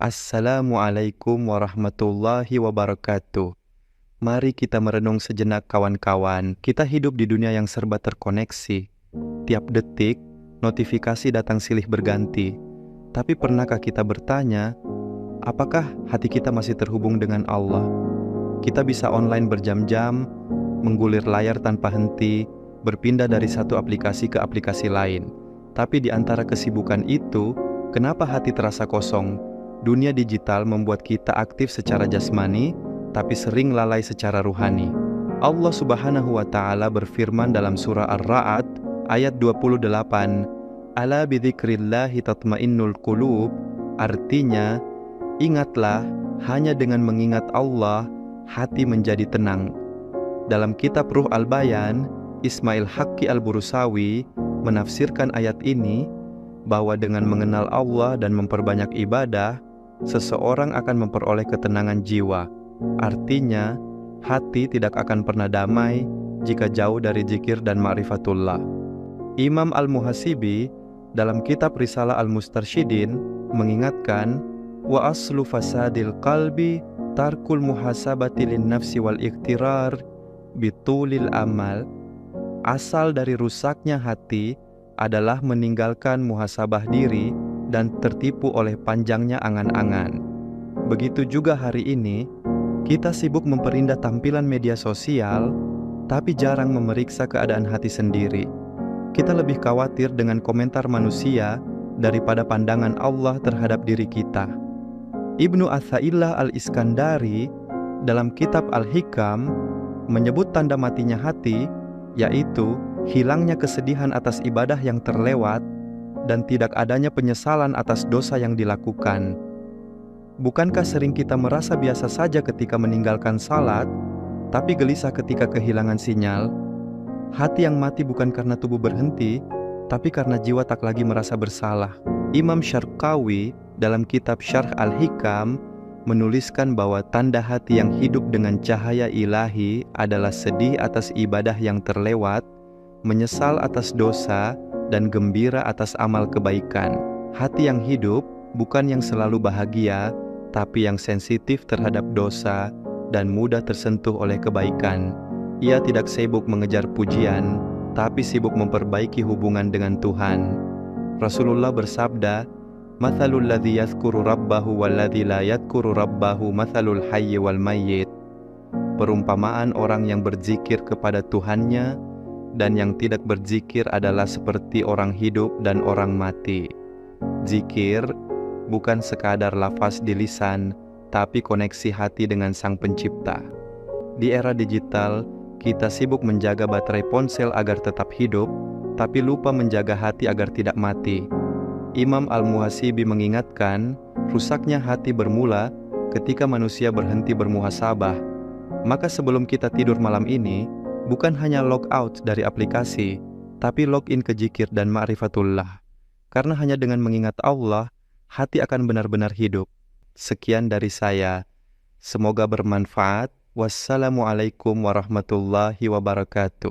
Assalamualaikum warahmatullahi wabarakatuh. Mari kita merenung sejenak kawan-kawan. Kita hidup di dunia yang serba terkoneksi. Tiap detik, notifikasi datang silih berganti. Tapi pernahkah kita bertanya, apakah hati kita masih terhubung dengan Allah? Kita bisa online berjam-jam, menggulir layar tanpa henti, berpindah dari satu aplikasi ke aplikasi lain. Tapi di antara kesibukan itu, kenapa hati terasa kosong? Dunia digital membuat kita aktif secara jasmani, tapi sering lalai secara ruhani. Allah Subhanahu wa Ta'ala berfirman dalam surah Ar-Ra'd ayat 28, "Ala bidzikrillahi tatmainnul qulub." Artinya, ingatlah, hanya dengan mengingat Allah, hati menjadi tenang. Dalam kitab Ruh Al-Bayan, Ismail Haqqi Al-Burusawi menafsirkan ayat ini bahwa dengan mengenal Allah dan memperbanyak ibadah, seseorang akan memperoleh ketenangan jiwa. Artinya, hati tidak akan pernah damai jika jauh dari zikir dan ma'rifatullah. Imam Al-Muhasibi dalam kitab Risalah Al-Mustarsyidin mengingatkan, wa aslu fasadil qalbi tarkul muhasabati lin nafsi wal iktirar bitulil amal. Asal dari rusaknya hati adalah meninggalkan muhasabah diri dan tertipu oleh panjangnya angan-angan. Begitu juga hari ini, kita sibuk memperindah tampilan media sosial, tapi jarang memeriksa keadaan hati sendiri. Kita lebih khawatir dengan komentar manusia daripada pandangan Allah terhadap diri kita. Ibnu Athaillah Al-Iskandari dalam kitab Al-Hikam menyebut tanda matinya hati, yaitu hilangnya kesedihan atas ibadah yang terlewat dan tidak adanya penyesalan atas dosa yang dilakukan. Bukankah sering kita merasa biasa saja ketika meninggalkan salat, tapi gelisah ketika kehilangan sinyal? Hati yang mati bukan karena tubuh berhenti, tapi karena jiwa tak lagi merasa bersalah. Imam Syarqawi dalam kitab Syarh Al-Hikam menuliskan bahwa tanda hati yang hidup dengan cahaya ilahi adalah sedih atas ibadah yang terlewat, menyesal atas dosa, dan gembira atas amal kebaikan. Hati yang hidup bukan yang selalu bahagia, tapi yang sensitif terhadap dosa dan mudah tersentuh oleh kebaikan. Ia tidak sibuk mengejar pujian, tapi sibuk memperbaiki hubungan dengan Tuhan. Rasulullah bersabda, "Mathalul ladzi yadhkuru rabbahu walladzi la yadhkuru rabbahu mathalul hayyi wal mayyit." Perumpamaan orang yang berzikir kepada Tuhannya dan yang tidak berzikir adalah seperti orang hidup dan orang mati. Zikir bukan sekadar lafaz di lisan, tapi koneksi hati dengan Sang Pencipta. Di era digital, kita sibuk menjaga baterai ponsel agar tetap hidup, tapi lupa menjaga hati agar tidak mati. Imam Al-Muhasibi mengingatkan, rusaknya hati bermula ketika manusia berhenti bermuhasabah. Maka sebelum kita tidur malam ini, bukan hanya log out dari aplikasi, tapi login ke zikir dan ma'rifatullah. Karena hanya dengan mengingat Allah, hati akan benar-benar hidup. Sekian dari saya. Semoga bermanfaat. Wassalamualaikum warahmatullahi wabarakatuh.